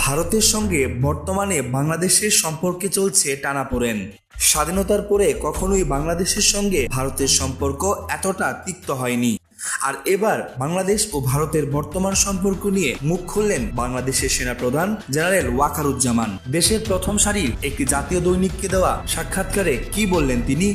ভারতের সঙ্গে বর্তমানে বাংলাদেশের সম্পর্কে চলছে টানাপোড়েন। স্বাধীনতার পরে কখনোই বাংলাদেশের সঙ্গে ভারতের সম্পর্ক এতটা তিক্ত হয়নি। আর এবার বাংলাদেশ ও ভারতের বর্তমান সম্পর্ক নিয়ে মুখ খুললেন বাংলাদেশের সেনাপ্রধান জেনারেল ওয়াকারুজ্জামান। দেশের প্রথম সারির একটি জাতীয় দৈনিককে দেওয়া সাক্ষাৎকারে কি বললেন তিনি?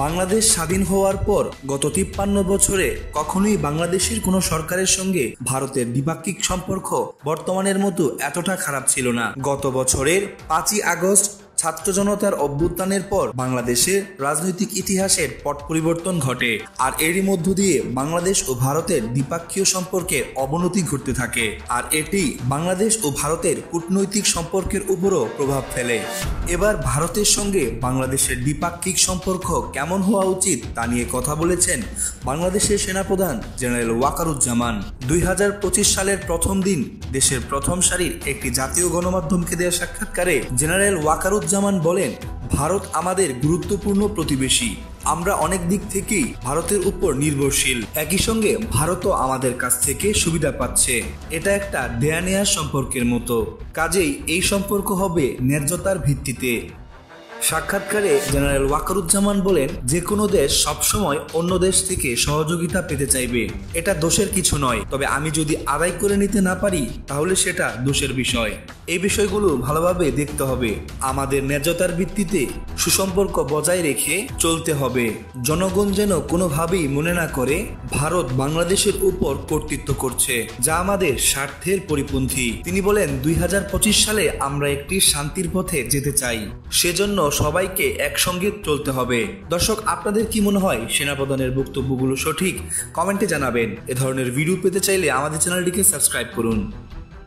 বাংলাদেশ স্বাধীন হওয়ার পর গত 53 বছরে কখনোই বাংলাদেশের কোনো সরকারের সঙ্গে ভারতের দ্বিপাক্ষিক সম্পর্ক বর্তমানের মতো এতটা খারাপ ছিল না। গত বছরের 5ই আগস্ট ছাত্র জনতার অভ্যুত্থানের পর বাংলাদেশের রাজনৈতিক ইতিহাসের পট পরিবর্তন ঘটে, আর এরই মধ্য দিয়ে বাংলাদেশ ও ভারতের দ্বিপাক্ষীয় সম্পর্কের অবনতি ঘটতে থাকে। আর এটি বাংলাদেশ ও ভারতের কূটনৈতিক সম্পর্কের উপরও প্রভাব ফেলে। এবার ভারতের সঙ্গে বাংলাদেশের দ্বিপাক্ষিক সম্পর্ক কেমন হওয়া উচিত তা নিয়ে কথা বলেছেন বাংলাদেশের সেনাপ্রধান জেনারেল ওয়াকারুজ্জামান। 2025 সালের প্রথম দিন দেশের প্রথম সারির একটি জাতীয় গণমাধ্যমকে দেওয়া সাক্ষাৎকারে জেনারেল ওয়াকারুজ্জামান বলেন, ভারত আমাদের গুরুত্বপূর্ণ প্রতিবেশী। আমরা অনেক দিক থেকেই ভারতের উপর নির্ভরশীল। একই সঙ্গে ভারতও আমাদের কাছ থেকে সুবিধা পাচ্ছে। এটা একটা দেয়া নেয়ার সম্পর্কের মতো, কাজেই এই সম্পর্ক হবে ন্যায্যতার ভিত্তিতে। সাক্ষাৎকারে জেনারেল ওয়াকারুজ্জামান বলেন, যে কোনো দেশ সবসময় অন্য দেশ থেকে সহযোগিতা পেতে চাইবে, এটা দোষের কিছু নয়। তবে আমি যদি আদায় করে নিতে না পারি তাহলে সেটা দোষের বিষয়। এই বিষয়গুলো ভালোভাবে দেখতে হবে। আমাদের ন্যায্যতার ভিত্তিতে সুসম্পর্ক বজায় রেখে চলতে হবে। জনগণ যেন কোনোভাবেই মনে না করে ভারত বাংলাদেশের উপর কর্তৃত্ব করছে, যা আমাদের স্বার্থের পরিপন্থী। তিনি বলেন, 2025 সালে আমরা একটি শান্তির পথে যেতে চাই, সেজন্য সবাইকে একসঙ্গে চলতে হবে। দর্শক, আপনাদের কি মনে হয় সেনাপ্রধানের বক্তব্যগুলো সঠিক? কমেন্টে জানাবেন। এ ধরনের ভিডিও পেতে চাইলে আমাদের চ্যানেলটিকে সাবস্ক্রাইব করুন।